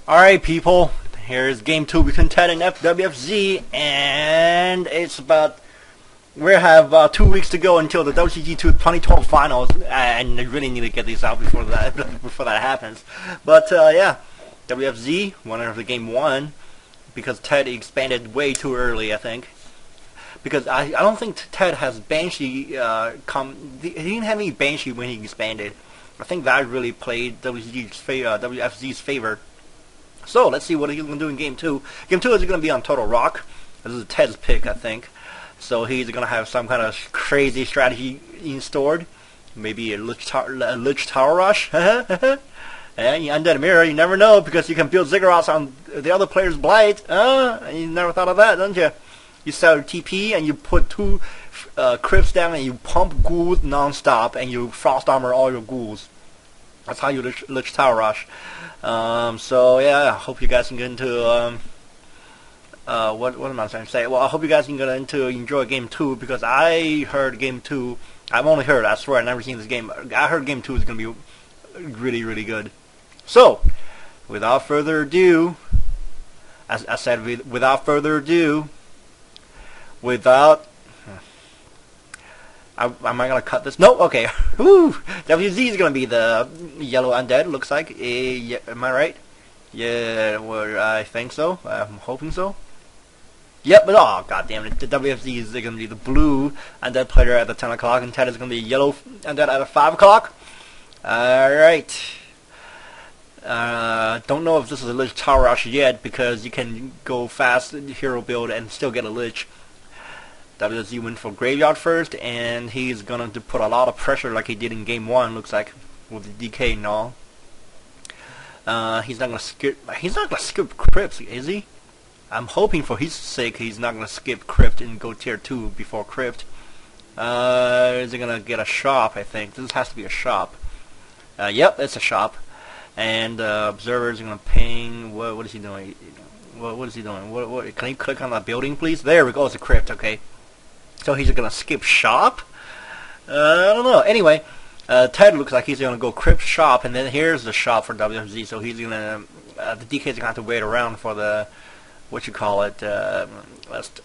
Alright, people, here's game 2 between TeD and WFZ, and it's about, we have 2 weeks to go until the WCG 2012 finals, and I really need to get these out before that before that happens. But yeah, WFZ, winner of the game 1, because TeD expanded way too early, I think. Because I don't think TeD has Banshee, he didn't have any Banshee when he expanded. I think that really played WFZ's favor. So, let's see what he's going to do in Game 2. Game 2 is going to be on Total Rock. This is TeD's pick, I think. So, he's going to have some kind of crazy strategy stored. Maybe a Lich Tower Rush. And Undead Mirror, you never know, because you can build Ziggurats on the other player's Blight. You never thought of that, didn't you? You start a TP, and you put 2 crypts down, and you pump ghouls non-stop, and you frost armor all your ghouls. That's how you Lich Tower Rush. So yeah, I hope you guys can get into what am I trying to say? Well, I hope you guys can get into enjoy Game 2, because I heard Game 2. I've only heard. I swear, I've never seen this game. I heard Game 2 is going to be really, really good. So, without further ado, as I said, without further ado, am I gonna cut this? No, okay. Woo! WZ is gonna be the yellow undead. Looks like. Yeah, am I right? Yeah, well, I think so. I'm hoping so. Yep, but oh god damn it! The WFZ is gonna be the blue undead player at the 10 o'clock, and TeD is gonna be yellow undead at the 5 o'clock. All right. Don't know if this is a Lich Tower Rush yet, because you can go fast hero build and still get a Lich. WZ went for Graveyard first, and he's gonna put a lot of pressure like he did in Game 1. Looks like with the DK and all. He's not gonna skip Crypts, is he? I'm hoping for his sake he's not gonna skip Crypt and go tier 2 before Crypt. Is he gonna get a shop? I think this has to be a shop. Yep, it's a shop. And observers are gonna ping. What is he doing? What is he doing? What? Can you click on that building, please? There we go. It's a Crypt. Okay. So he's gonna skip shop? I don't know. Anyway, TeD looks like he's gonna go Crypt shop, and then here's the shop for WFZ. So he's gonna the DK's gonna have to wait around for the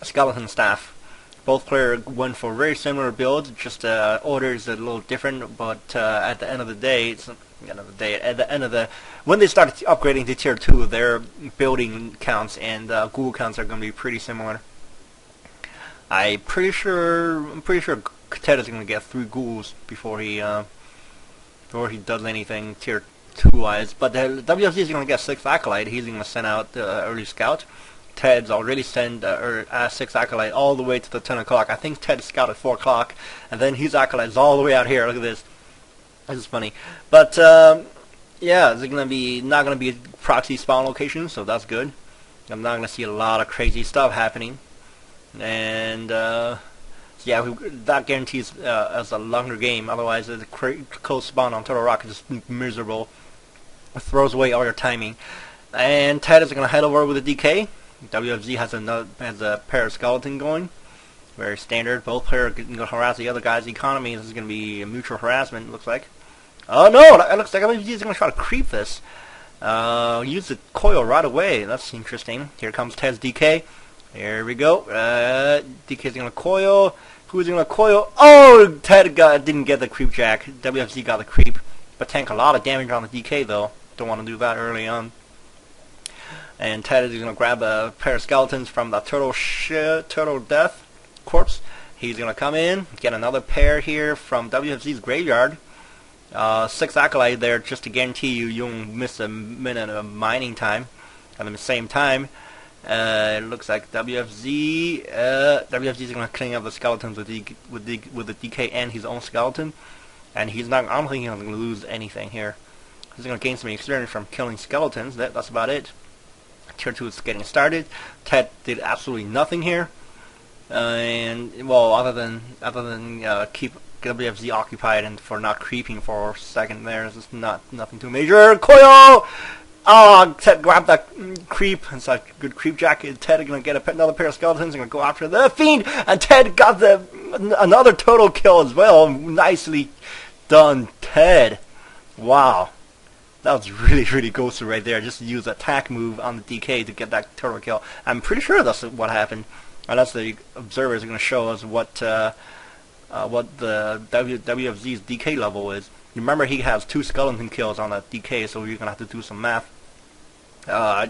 skeleton staff. Both players went for very similar builds. Just order is a little different, but at the end of the day, when they start upgrading to tier 2, their building counts and ghoul counts are gonna be pretty similar. I'm pretty sure TeD is gonna get 3 ghouls before he does anything tier 2 wise. But the WFZ is gonna get 6 acolyte. He's gonna send out early scout. TeD's already sent 6 acolyte all the way to the 10 o'clock. I think TeD scout at 4 o'clock, and then his acolyte is all the way out here. Look at this. This is funny. But yeah, it's not gonna be proxy spawn location, so that's good. I'm not gonna see a lot of crazy stuff happening. And yeah, that guarantees us a longer game. Otherwise, the close spawn on Total Rock is just miserable. It throws away all your timing. And TeD is gonna head over with a DK. WFZ has a pair of skeleton going. Very standard. Both players can go harass the other guy's economy. This is gonna be a mutual harassment. It looks like. Oh no! It looks like WFZ is gonna try to creep this. Use the coil right away. That's interesting. Here comes TeD's DK. Here we go. DK's gonna coil. Who's gonna coil? Oh, TeD didn't get the creep jack. WFZ got the creep, but tank a lot of damage on the DK though. Don't want to do that early on. And TeD is gonna grab a pair of skeletons from the turtle death corpse. He's gonna come in, get another pair here from WFZ's graveyard. 6 acolyte there just to guarantee you won't miss a minute of mining time. At the same time, it looks like WFZ is gonna clean up the skeletons with the DK and his own skeleton, and I don't think he's gonna lose anything here. He's gonna gain some experience from killing skeletons. That's about it. Tier 2 is getting started. TeD did absolutely nothing here, and well, other than keep WFZ occupied and for not creeping for a second there. It's just nothing too major. Coil! Oh, TeD grabbed that creep. It's a good creep jack. TeD is gonna get another pair of skeletons. Gonna go after the fiend, and TeD got another total kill as well. Nicely done, TeD. Wow. That was really, really ghosted right there. Just use attack move on the DK to get that turtle kill. I'm pretty sure that's what happened. Unless the observers are going to show us what the WFZ's DK level is. Remember, he has 2 skeleton kills on that DK, so you're going to have to do some math. I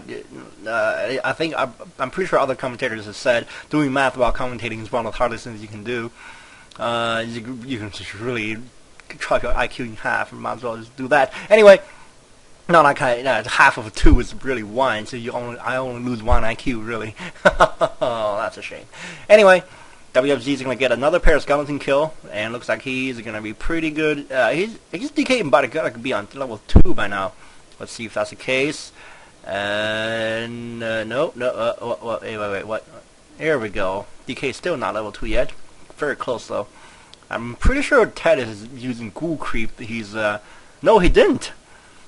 think I'm pretty sure other commentators have said doing math while commentating is one of the hardest things you can do. You can just really chop your IQ in half, and might as well just do that. Anyway, no, not kind of, half of a 2 is really 1, so I only lose 1 IQ really. Oh, that's a shame. Anyway, WFZ is going to get another pair of skeleton kill, and looks like he's going to be pretty good. He's DK about to be on level 2 by now. Let's see if that's the case. No, wait, what? There we go. DK is still not level 2 yet. Very close though. I'm pretty sure TeD is using ghoul creep. No, he didn't.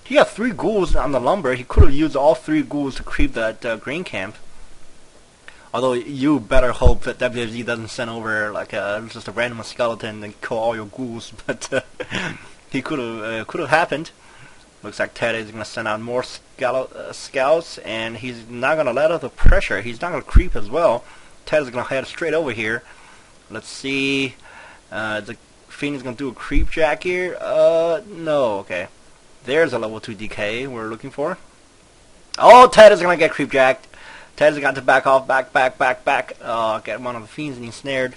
He had 3 ghouls on the lumber. He could have used all 3 ghouls to creep that green camp. Although you better hope that WFZ doesn't send over like just a random skeleton and kill all your ghouls. But he could have happened. Looks like TeD is going to send out more scouts, and he's not going to let out the pressure. He's not going to creep as well. TeD is going to head straight over here. Let's see. The Fiend is going to do a creep jack here. No, okay. There's a level 2 DK we're looking for. Oh, TeD is going to get creep jacked. TeD has got to back off, back. Get one of the Fiends and ensnared.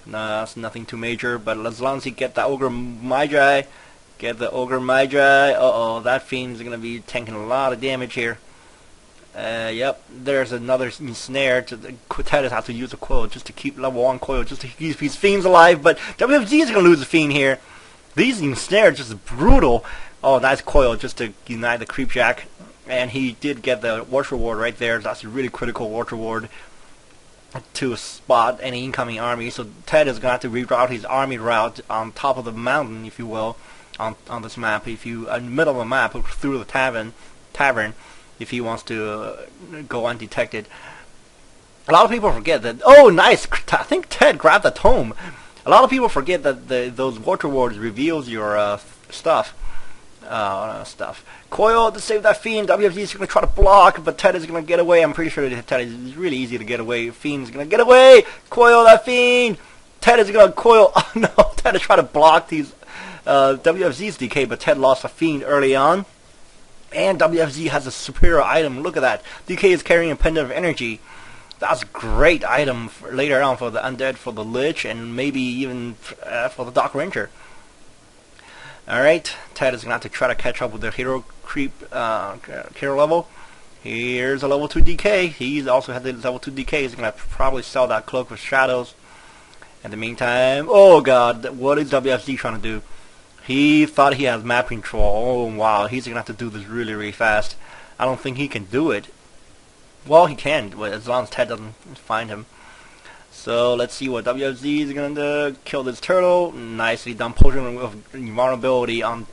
No, that's nothing too major, but as long as he get the Ogre Magi, uh-oh, that Fiend is going to be taking a lot of damage here. Yep, there's another snare. TeD has to use a coil just to keep level 1 coil, just to keep his Fiends alive, but WFG is going to lose the Fiend here. These snares just brutal. Oh, nice coil just to deny the creep jack. And he did get the Watcher Ward right there. That's a really critical Watcher Ward to spot any incoming army. So TeD is going to have to reroute his army route on top of the mountain, if you will, on this map. If you in the middle of the map through the tavern, if he wants to go undetected. A lot of people forget that. Oh, nice! I think TeD grabbed the tome. A lot of people forget that those Watcher Wards reveals your stuff. Coil to save that Fiend. WFG is going to try to block, but TeD is going to get away. I'm pretty sure that TeD is really easy to get away. Fiend is going to get away. Coil that Fiend. TeD is going to coil. Oh no, TeD is trying to block these WFZ's DK, but TeD lost a Fiend early on. And WFZ has a superior item. Look at that. DK is carrying a pendant of energy. That's a great item for later on for the undead, for the Lich, and maybe even for the Dark Ranger. Alright, TeD is going to have to try to catch up with the hero creep hero level. Here's a level 2 DK. He's also had the level 2 DK. He's going to probably sell that Cloak of Shadows. In the meantime, oh god, what is WFZ trying to do? He thought he has map control. Oh wow, he's going to have to do this really, really fast. I don't think he can do it. Well, he can, as long as TeD doesn't find him. So let's see what WFZ is going to kill this turtle. Nicely done. Potion of invulnerability on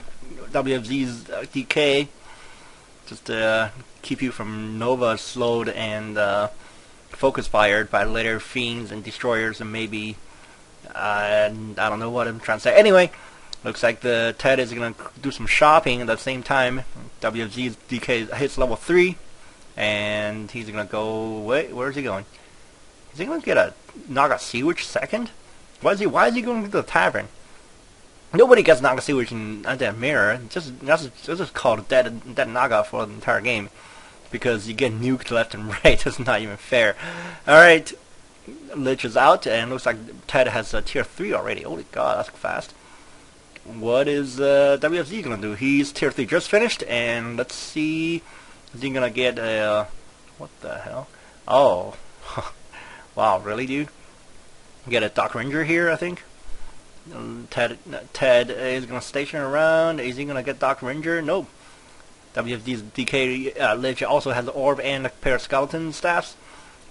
WFZ's DK. Just to keep you from Nova slowed and focus fired by later Fiends and Destroyers and maybe... I don't know what I'm trying to say. Anyway, looks like the TeD is going to do some shopping at the same time. WFZ's DK hits level 3. And he's going to go... Wait, where is he going? Is he going to get a Naga Sewage second? Why is he going to the tavern? Nobody gets Naga Sewage in Undead Mirror. Just called dead Naga for the entire game. Because you get nuked left and right. It's not even fair. Alright. Lich is out, and looks like TeD has tier 3 already. Holy god, that's fast. What is WFZ going to do? He's tier 3 just finished, and let's see... Is he going to get a... what the hell? Oh. Wow, really, dude? Get a Dark Ranger here, I think. TeD is going to station around. Is he going to get Dark Ranger? Nope. WFD's DK Lich also has the orb and a pair of skeleton staffs.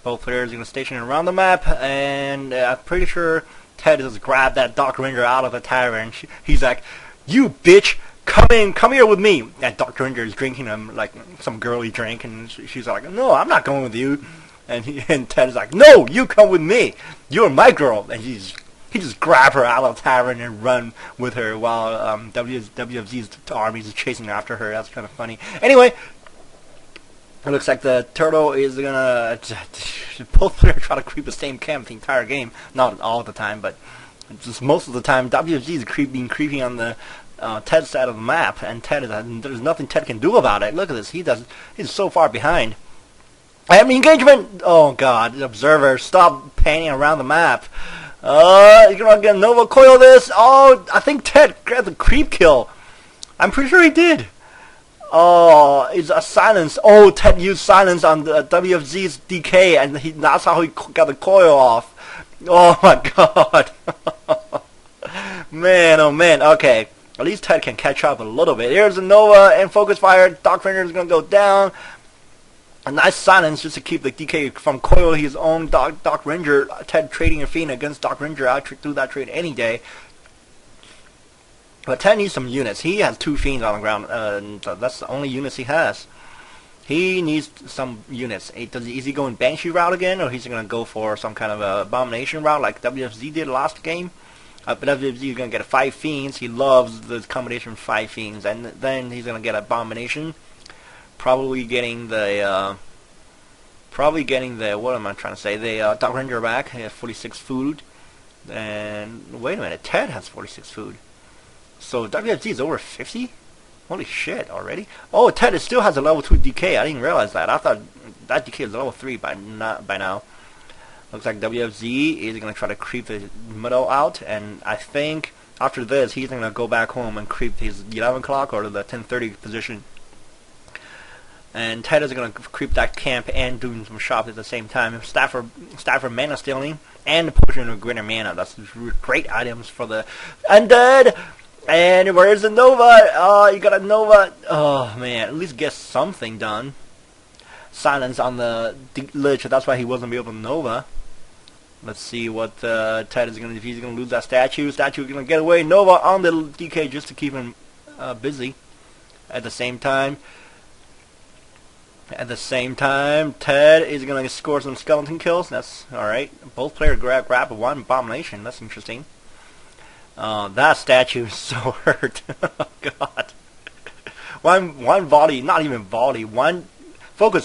Both players are going to station around the map, and I'm pretty sure TeD has grabbed that Dark Ranger out of the tavern. He's like, "You bitch, come here with me." And Dark Ranger is drinking him like some girly drink, and she's like, "No, I'm not going with you." And TeD is like, "No, you come with me. You're my girl." And He just grabbed her out of the tavern and run with her while WFZ's army is chasing after her. That's kind of funny. Anyway, it looks like the turtle is gonna both players try to creep the same camp the entire game. Not all the time, but just most of the time. WFZ is creeping on the TeD side of the map, and there's nothing TeD can do about it. Look at this. He's so far behind. Enemy engagement! Oh god, the observer, stop panning around the map. You're gonna get Nova coil this. Oh, I think TeD grabbed the creep kill. I'm pretty sure he did. Oh, it's a silence. Oh, TeD used silence on the WFZ's DK, and that's how he got the coil off. Oh my god. Man, oh man. Okay, at least TeD can catch up a little bit. Here's a Nova and focus fire. Doc Ranger is gonna go down. A nice silence just to keep the DK from coil his own Doc Ranger. TeD trading a Fiend against Doc Ranger. I'd do that trade any day. But TeD needs some units. He has 2 Fiends on the ground. That's the only units he has. He needs some units. Is he going Banshee route again, or is he going to go for some kind of Abomination route like WFZ did last game? But WFZ is going to get 5 Fiends. He loves the combination of 5 Fiends. And then he's going to get Abomination. Probably getting the what am I trying to say? The Doc Ranger back. He has 46 food. And wait a minute, TeD has 46 food. So WFZ is over 50? Holy shit, already? Oh, TeD still has a level 2 DK. I didn't realize that. I thought that DK is level 3 by now. Looks like WFZ is going to try to creep the middle out, and I think after this he's going to go back home and creep his 11 o'clock or the 10:30 position. And TeD is going to creep that camp and doing some shops at the same time. Staffer mana stealing and potion of greater mana. That's great items for the undead. And where's the Nova? You got a Nova. Oh man, at least get something done. Silence on the Lich. That's why he wasn't able to Nova. Let's see what TeD is going to. If he's going to lose that statue. Statue going to get away. Nova on the DK just to keep him busy. At the same time, TeD is going to score some skeleton kills. That's alright. Both players grab one Abomination. That's interesting. That statue is so hurt. Oh god. One volley, not even volley, one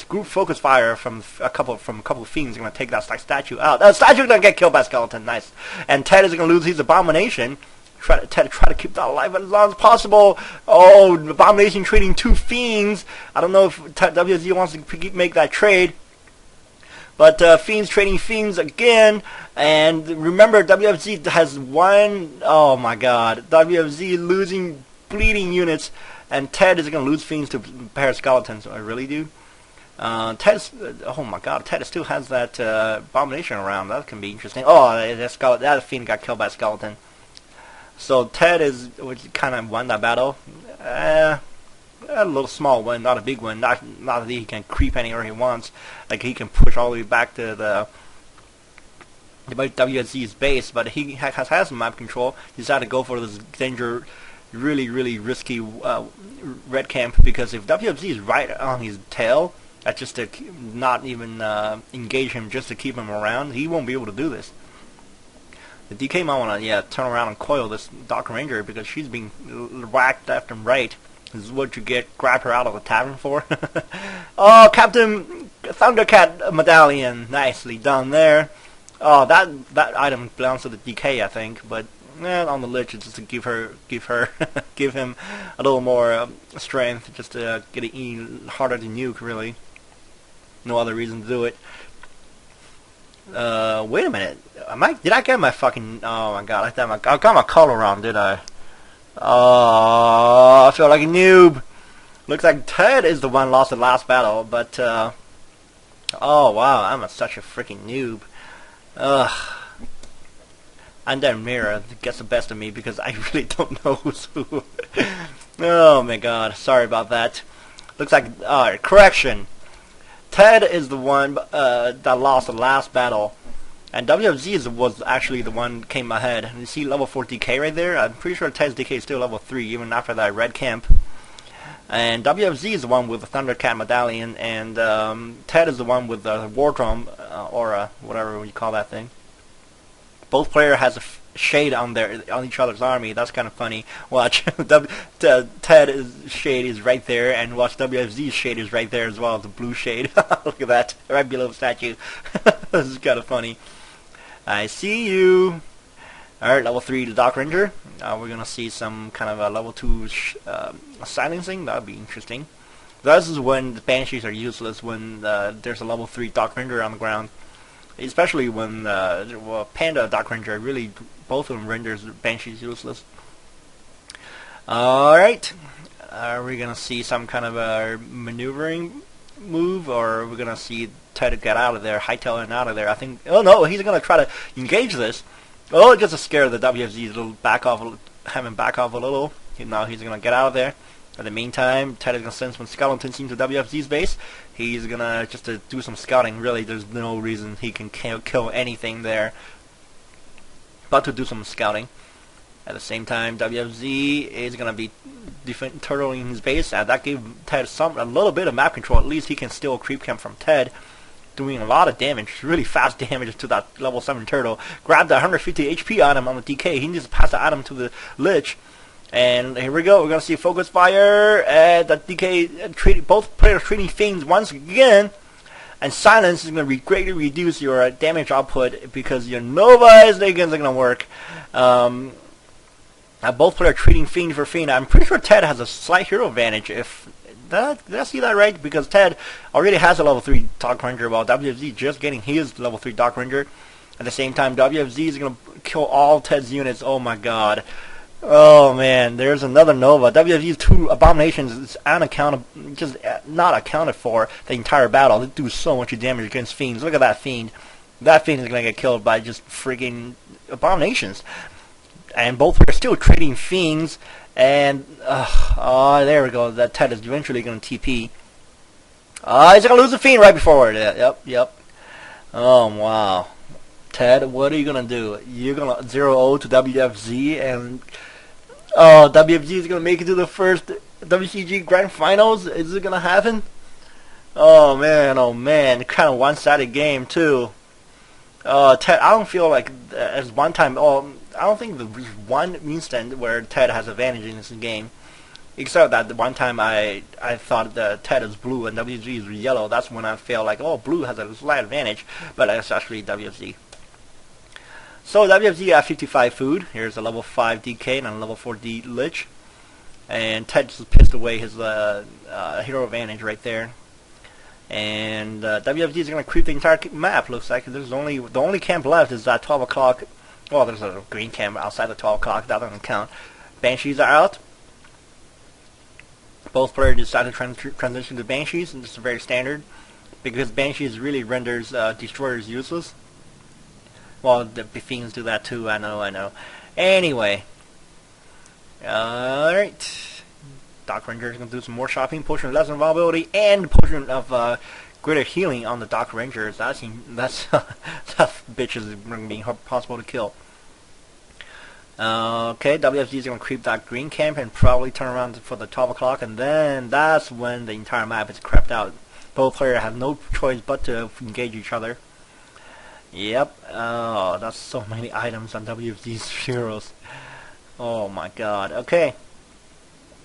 group focus fire from a couple of Fiends is going to take that statue out. That statue is going to get killed by skeleton. Nice. And TeD is going to lose his Abomination. Try to keep that alive as long as possible. Oh, Abomination trading 2 Fiends. I don't know if WZ wants to make that trade. But Fiends trading Fiends again. And remember, WFZ has one. Oh my god. WFZ losing bleeding units. And TeD is going to lose Fiends to pair skeletons. I really do. Oh my god. TeD still has that Abomination around. That can be interesting. Oh, that Fiend got killed by a skeleton. So TeD kind of won that battle. A little small one, not a big one. Not that he can creep anywhere he wants. Like he can push all the way back to the WSC's base, but he has map control. He decided to go for this really risky red camp, because if WFC is right on his tail, that's just to not even engage him, just to keep him around, he won't be able to do this. The DK might want to turn around and coil this Doc Ranger, because she's being whacked left and right. This is what you get. Grab her out of the tavern for. Oh, Captain Thundercat medallion, nicely done there. Oh, that item belongs to the DK, I think, but on the Lich, it's just to give him a little more strength, just to get it even harder to nuke. Really, no other reason to do it. Wait a minute. Did I get my fucking? Oh my god! I got my color wrong, did I? Oh, I feel like a noob. Looks like TeD is the one lost the last battle, but oh wow, I'm such a freaking noob. Ugh. And then Mirror gets the best of me because I really don't know who's who. Oh my god, sorry about that. Looks like correction. TeD is the one that lost the last battle, and WFZ was actually the one came ahead. And you see level 4 DK right there? I'm pretty sure TeD's DK is still level 3 even after that red camp. And WFZ is the one with the Thundercat medallion, and TeD is the one with the War Drum, or whatever you call that thing. Both player has shade on each other's army. That's kind of funny. Watch, TeD shade is right there, and watch WFZ's shade is right there as well. The blue shade. Look at that, right below the statue. This is kind of funny. I see you. Alright, level 3 the Dark Ranger. We're gonna see some kind of a level 2 silencing. That'd be interesting. This is when the Banshees are useless, when there's a level 3 Dark Ranger on the ground. Especially when Panda Dark Ranger, really both of them renders Banshees useless. Alright, are we gonna see some kind of a maneuvering move, or are we gonna see TeD get out of there, hightailing out of there? I think, oh no, he's gonna try to engage this. Oh, just to scare the WFZ, have him back off a little. Now he's gonna get out of there. In the meantime, TeD is gonna send some skeletons into WFZ's base. He's gonna just to do some scouting. Really, there's no reason he can kill anything there, but to do some scouting. At the same time, WFZ is gonna be turtling his base. That gave TeD a little bit of map control. At least he can steal a creep camp from TeD, doing a lot of damage, really fast damage to that level 7 turtle. Grab the 150 HP item on the DK. He needs to pass the item to the Lich. And here we go. We're gonna see focus fire. The DK both players treating fiends once again. And silence is gonna greatly reduce your damage output because your Nova is gonna work. Both players treating fiend for fiend. I'm pretty sure TeD has a slight hero advantage. If did I see that right? Because TeD already has a level 3 Dark Ranger, while WFZ just getting his level 3 Dark Ranger. At the same time, WFZ is gonna kill all TeD's units. Oh my god. Oh man, there's another Nova. WFZ's 2 abominations is unaccountable, just not accounted for the entire battle. They do so much damage against fiends. Look at that fiend. That fiend is gonna get killed by just freaking abominations. And both are still trading fiends. And oh, there we go. That TeD is eventually gonna TP. He's gonna lose the fiend right before it. Yep. Oh wow. TeD, what are you gonna do? You're gonna 0-0 to WFZ, and WFZ is gonna make it to the first WCG Grand Finals. Is it gonna happen? Oh man, kind of one-sided game too. TeD, I don't feel like as one time. I don't think there's one instant where TeD has advantage in this game, except that the one time I thought that TeD is blue and WFZ is yellow. That's when I feel like, oh, blue has a slight advantage, but it's actually WFZ. So WFZ got 55 food. Here's a level 5 DK and a level 4 D Lich. And TeD just pissed away his hero advantage right there. And WFZ is going to creep the entire map. Looks like there's the only camp left is that 12 o'clock. Well, there's a green camp outside the 12 o'clock. That doesn't count. Banshees are out. Both players decided to transition to Banshees, and this is very standard because Banshees really renders destroyers useless. Well, the fiends do that too, I know. Anyway. Alright. Dark Ranger is going to do some more shopping. Potion of Lesser Vulnerability and Potion of greater healing on the Dark Rangers. That bitch is going to be impossible to kill. Okay, WFZ is going to creep that green camp and probably turn around for the 12 o'clock, and then that's when the entire map is crept out. Both players have no choice but to engage each other. Yep. Oh, that's so many items on WFZ's heroes. Oh my god. Okay.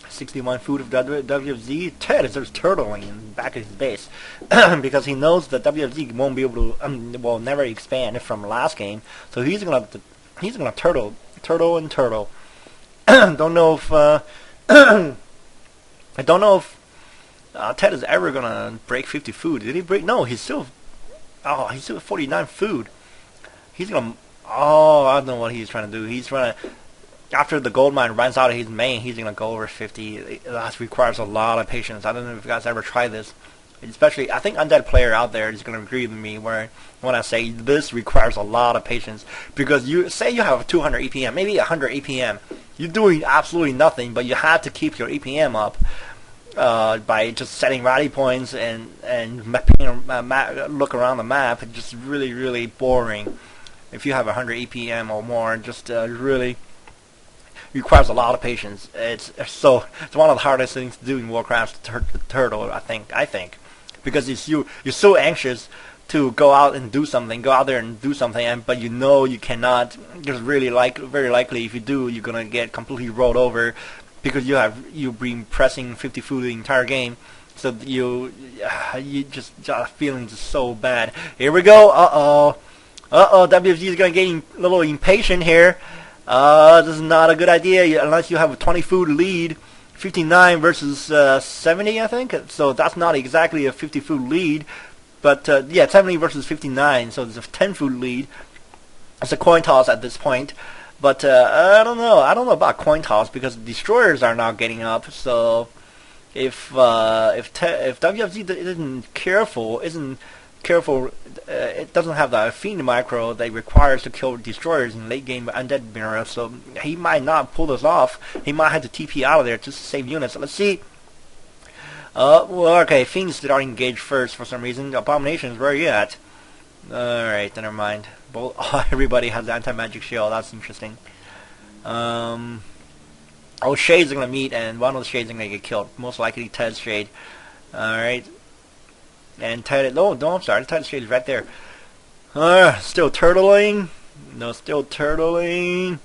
61 food of WFZ. TeD is just turtling in the back of his base because he knows that WFZ won't be able to, will never expand from last game. So he's gonna turtle. Don't know if I don't know if TeD is ever gonna break 50 food. Did he break? No, he's still. Oh, he's still at 49 food. He's gonna. Oh, I don't know what he's trying to do. He's trying to. After the gold mine runs out of his main, he's gonna go over 50. That requires a lot of patience. I don't know if you guys ever try this. Especially, I think undead player out there is gonna agree with me when I say this requires a lot of patience, because you say you have 200 EPM, maybe 100 EPM. You're doing absolutely nothing, but you have to keep your EPM up by just setting rally points and look around the map. It's just really boring. If you have 100 EPM or more, just really requires a lot of patience. It's one of the hardest things to do in Warcraft. Turtle, I think. because you're so anxious to go out and do something, go out there and do something, but you know you cannot. There's very likely if you do, you're gonna get completely rolled over because you've been pressing 50 food the entire game. So you just feeling just so bad. Here we go. WFG is gonna get a little impatient here. This is not a good idea unless you have a 20 food lead. 59 versus 70, I think. So that's not exactly a 50 food lead, but yeah, 70 versus 59. So there's a 10 food lead. It's a coin toss at this point, but I don't know. I don't know about coin toss because destroyers are not getting up. So if WFG isn't careful, it doesn't have the fiend micro that requires to kill destroyers in late game undead mirror, so he might not pull this off. He might have to TP out of there just to save units. Let's see. Well, okay, fiends did not engage first for some reason. Abominations, where are you at? Alright, never mind. Everybody has anti-magic shield. That's interesting. Oh, Shades are gonna meet, and one of the Shades are gonna get killed. Most likely Ted's Shade. Alright. And TeD, no, I'm sorry, TeD Shade is right there. Still turtling. No, still turtling.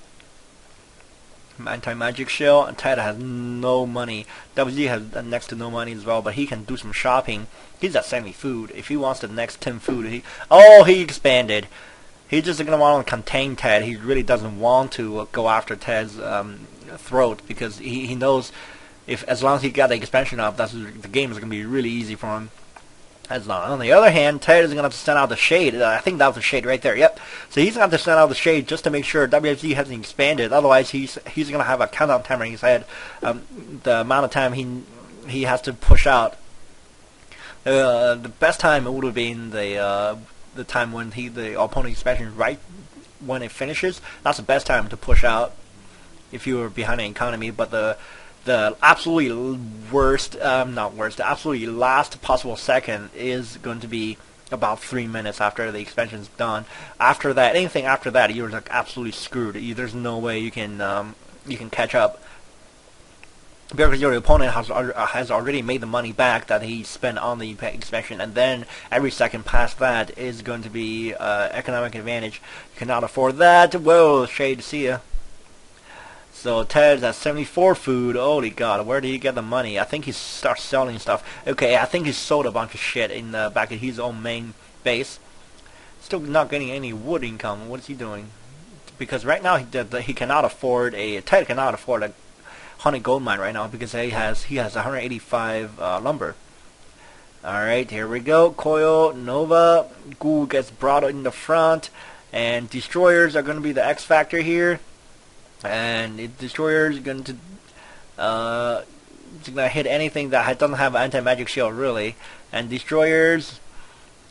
Anti-magic shield. And TeD has no money. WG has next to no money as well, but he can do some shopping. He's at 70 food. If he wants the next 10 food, he expanded. He's just gonna want to contain TeD. He really doesn't want to go after TeD's throat because he knows as long as he got the expansion up, the game is gonna be really easy for him. On the other hand, TeD is going to have to send out the Shade. I think that was the Shade right there. Yep. So he's going to have to send out the Shade just to make sure WFG hasn't expanded. Otherwise, he's going to have a countdown timer in his head. The amount of time he has to push out. The best time would have been the time when the opponent expansion right when it finishes. That's the best time to push out if you were behind an economy. But the absolutely the absolutely last possible second is going to be about 3 minutes after the expansion's done. After that, anything after that, you're like absolutely screwed. There's no way you can catch up because your opponent has already made the money back that he spent on the expansion, and then every second past that is going to be economic advantage. You cannot afford that. Whoa, Shade, see ya. So TeD's at 74 food. Holy God, where did he get the money? I think he starts selling stuff. Okay, I think he sold a bunch of shit in the back of his own main base. Still not getting any wood income. What is he doing? Because right now he cannot afford TeD cannot afford a 100 gold mine right now because he has 185 lumber. All right, here we go. Coil Nova Ghoul gets brought in the front, and destroyers are going to be the X factor here. And destroyer is going to hit anything that doesn't have anti-magic shield really. And destroyers,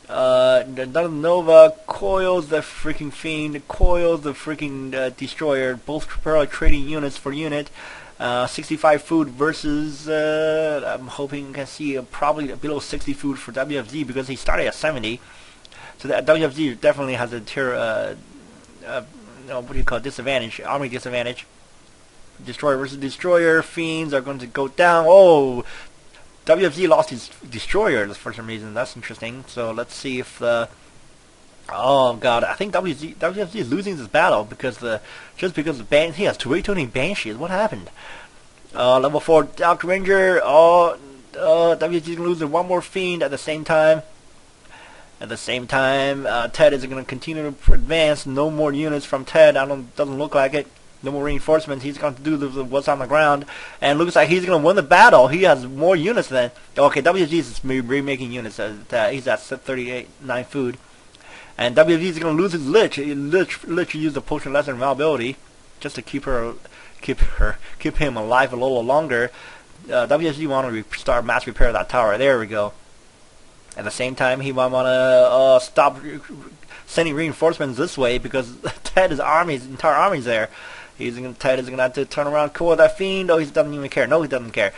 the Nova coils the freaking fiend, coils the freaking destroyer. Both probably trading units for unit. 65 food versus I'm hoping you can see probably below 60 food for WFG because he started at 70. So that WFG definitely has a tier. What do you call it? Disadvantage, army disadvantage. Destroyer versus destroyer, fiends are going to go down. Oh, WFG lost his destroyers for some reason. That's interesting. So let's see if oh God, I think WFG is losing this battle because he has way too many banshees. What happened? Level 4 Dark Ranger. WFG is going to lose one more fiend at the same time. At the same time, TeD is going to continue to advance. No more units from TeD. Doesn't look like it. No more reinforcements. He's going to do what's on the ground, and looks like he's going to win the battle. He has more units than. Okay, WG is remaking units. He's at 39 food, and WG is going to lose his Lich. Lich used the potion lesson availability just to keep him alive a little longer. WG want to start mass repair that tower. There we go. At the same time, he might want to stop sending reinforcements this way because TeD's entire army's there. TeD is gonna have to turn around, cool that fiend. Oh, he doesn't even care. No, he doesn't care.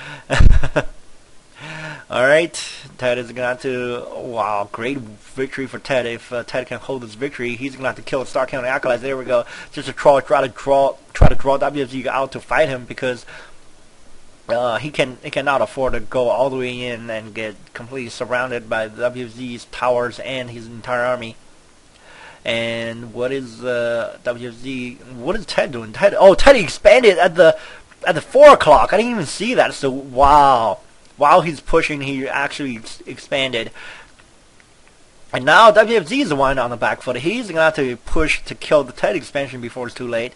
All right, TeD is gonna have to. Wow, great victory for TeD. If TeD can hold this victory, he's gonna have to kill Star County Acolytes. There we go. Just to try to draw WFG out to fight him because he cannot afford to go all the way in and get completely surrounded by WFZ's towers and his entire army. And what is WFZ? What is TeD doing? TeD expanded at the 4 o'clock. I didn't even see that. So wow, while he's pushing, he actually expanded. And now WFZ is the one on the back foot. He's gonna have to push to kill the TeD expansion before it's too late.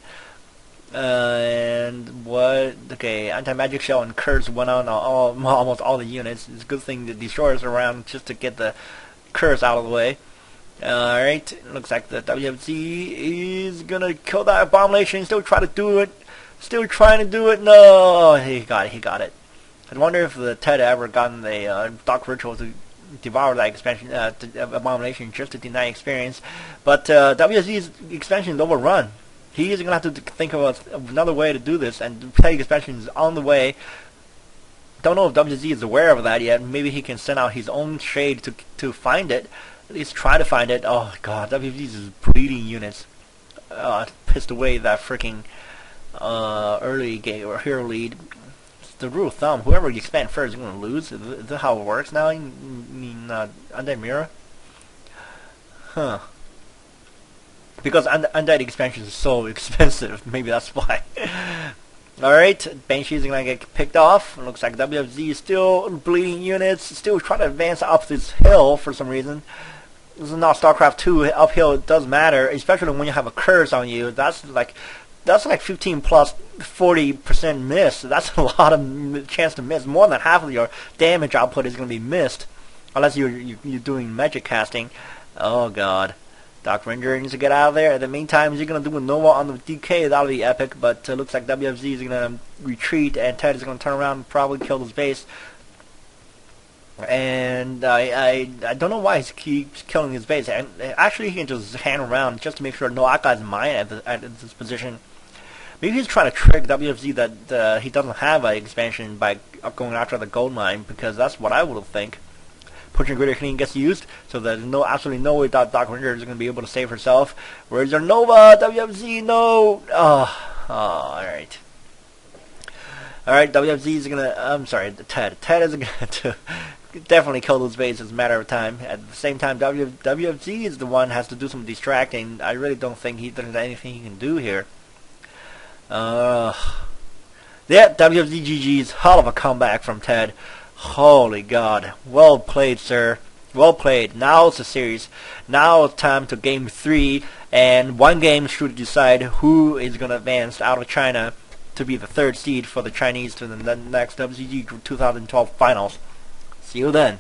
And what? Okay, anti-magic shell and curse went on almost all the units. It's a good thing the destroyers are around just to get the curse out of the way. Alright, looks like the WFZ is gonna kill that abomination. Still trying to do it. No, he got it. I wonder if the TeD ever gotten the Dark Ritual to devour that expansion, abomination, just to deny experience. But WFZ's expansion is overrun. He's gonna have to think of another way to do this, and TeD expansion is on the way. Don't know if WZ is aware of that yet. Maybe he can send out his own shade to find it. At least try to find it. Oh god, WZ's is bleeding units. Pissed away that freaking early game or hero lead. It's the rule of thumb. Whoever you expand first is gonna lose. Is that how it works now? I mean, Undead Mirror? Huh. Because Undead expansion is so expensive. Maybe that's why. Alright, Banshee is gonna get picked off. Looks like WFZ is still bleeding units, still trying to advance up this hill for some reason. This is not StarCraft 2 uphill. It does matter, especially when you have a curse on you. That's like 15 plus 40% miss. That's a lot of chance to miss. More than half of your damage output is gonna be missed, unless you're doing magic casting. Oh god. Dark Ranger needs to get out of there. In the meantime, he's going to do a Nova on the DK. That'll be epic, but looks like WFZ is going to retreat, and TeD is going to turn around and probably kill his base. And I don't know why he keeps killing his base. And actually, he can just hang around just to make sure no Aka's mine at this position. Maybe he's trying to trick WFZ that he doesn't have an expansion by going after the gold mine, because that's what I would think. Pushing Greater Clean gets used, so there's absolutely no way that Dark Ranger is going to be able to save herself. Where's your Nova? WFZ, no! Alright. Alright, WFZ is going to... I'm sorry, TeD. TeD is going to definitely kill those bases. It's a matter of time. At the same time, WFZ is the one who has to do some distracting. I really don't think there's anything he can do here. Yeah, WFZ GG's. Hell of a comeback from TeD. Holy god. Well played, sir. Well played. Now it's a series. Now it's time to game 3, and one game should decide who is going to advance out of China to be the 3rd seed for the Chinese to the next WCG 2012 finals. See you then.